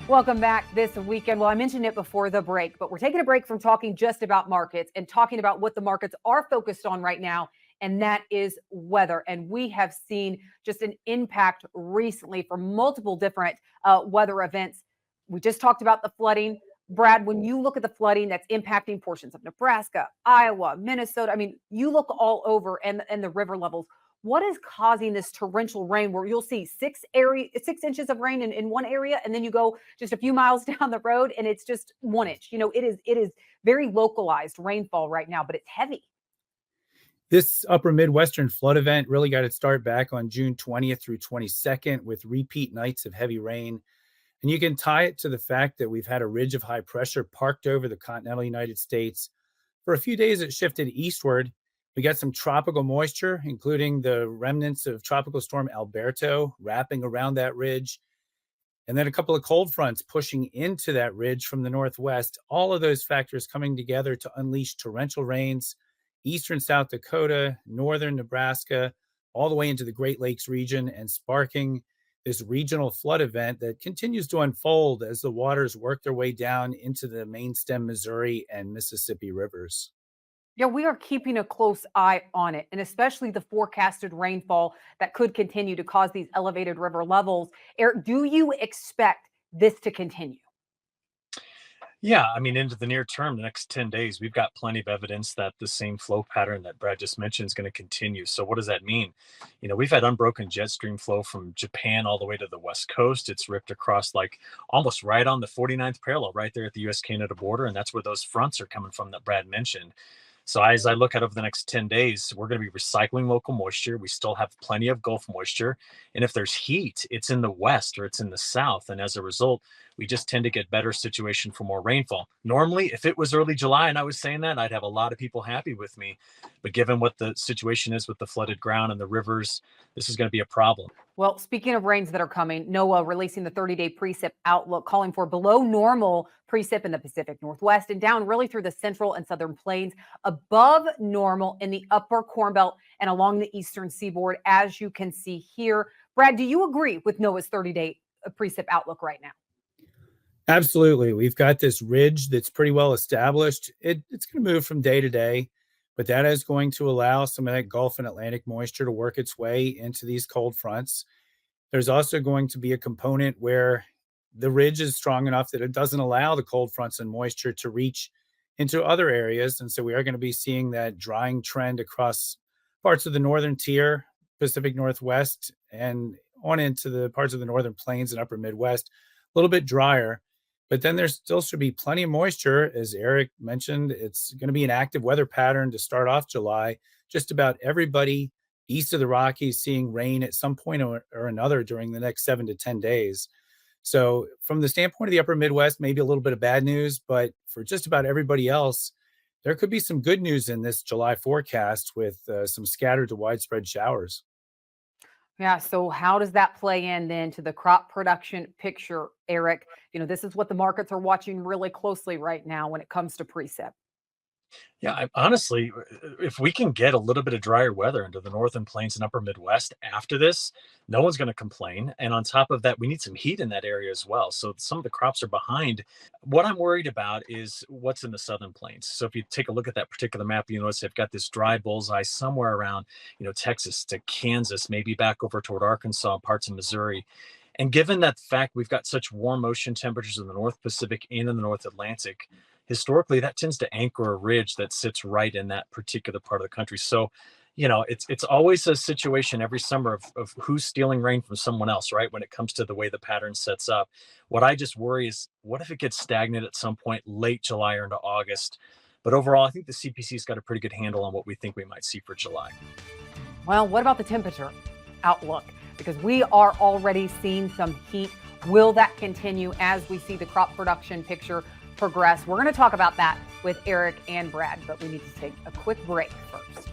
Welcome back this weekend. Well, I mentioned it before the break, but we're taking a break from talking just about markets and talking about what the markets are focused on right now, and that is weather. And we have seen just an impact recently from multiple different weather events. We just talked about the flooding. Brad, when you look at the flooding that's impacting portions of Nebraska, Iowa, Minnesota, I mean, you look all over and the river levels. What is causing this torrential rain where you'll see 6 inches of rain in one area, and then you go just a few miles down the road and it's just 1 inch? It is very localized rainfall right now, but it's heavy. This upper Midwestern flood event really got its start back on June 20th through 22nd with repeat nights of heavy rain. And you can tie it to the fact that we've had a ridge of high pressure parked over the continental United States. For a few days, it shifted eastward. We got some tropical moisture, including the remnants of Tropical Storm Alberto wrapping around that ridge. And then a couple of cold fronts pushing into that ridge from the northwest. All of those factors coming together to unleash torrential rains, eastern South Dakota, northern Nebraska, all the way into the Great Lakes region, and sparking this regional flood event that continues to unfold as the waters work their way down into the main stem Missouri and Mississippi rivers. Yeah, we are keeping a close eye on it, and especially the forecasted rainfall that could continue to cause these elevated river levels. Eric, do you expect this to continue? Yeah, I mean, into the near term, the next 10 days, we've got plenty of evidence that the same flow pattern that Brad just mentioned is going to continue. So, what does that mean? We've had unbroken jet stream flow from Japan all the way to the West Coast. It's ripped across like almost right on the 49th parallel, right there at the US Canada border. And that's where those fronts are coming from that Brad mentioned. So as I look at over the next 10 days, we're going to be recycling local moisture. We still have plenty of Gulf moisture. And if there's heat, it's in the west or it's in the south. And as a result, we just tend to get better situation for more rainfall. Normally, if it was early July and I was saying that, I'd have a lot of people happy with me. But given what the situation is with the flooded ground and the rivers, this is going to be a problem. Well, speaking of rains that are coming, NOAA releasing the 30-day precip outlook, calling for below normal precip in the Pacific Northwest and down really through the central and southern plains, above normal in the upper Corn Belt and along the eastern seaboard, as you can see here. Brad, do you agree with NOAA's 30-day precip outlook right now? Absolutely. We've got this ridge that's pretty well established. It's going to move from day to day, but that is going to allow some of that Gulf and Atlantic moisture to work its way into these cold fronts. There's also going to be a component where the ridge is strong enough that it doesn't allow the cold fronts and moisture to reach into other areas. And so we are going to be seeing that drying trend across parts of the northern tier, Pacific Northwest, and on into the parts of the northern plains and upper Midwest, a little bit drier. But then there still should be plenty of moisture. As Eric mentioned, it's going to be an active weather pattern to start off July. Just about everybody east of the Rockies seeing rain at some point or another during the next 7 to 10 days. So from the standpoint of the upper Midwest, maybe a little bit of bad news, but for just about everybody else, there could be some good news in this July forecast with some scattered to widespread showers. Yeah, so how does that play in then to the crop production picture, Eric? This is what the markets are watching really closely right now when it comes to precip. Yeah, honestly, if we can get a little bit of drier weather into the northern plains and upper Midwest after this, no one's going to complain. And on top of that, we need some heat in that area as well. So some of the crops are behind. What I'm worried about is what's in the southern plains. So if you take a look at that particular map, you notice they've got this dry bullseye somewhere around, Texas to Kansas, maybe back over toward Arkansas, parts of Missouri. And given that fact we've got such warm ocean temperatures in the North Pacific and in the North Atlantic, historically that tends to anchor a ridge that sits right in that particular part of the country. So, it's always a situation every summer of who's stealing rain from someone else, right? When it comes to the way the pattern sets up. What I just worry is what if it gets stagnant at some point late July or into August? But overall, I think the CPC's got a pretty good handle on what we think we might see for July. Well, what about the temperature outlook? Because we are already seeing some heat. Will that continue as we see the crop production picture progress? We're going to talk about that with Eric and Brad, but we need to take a quick break first.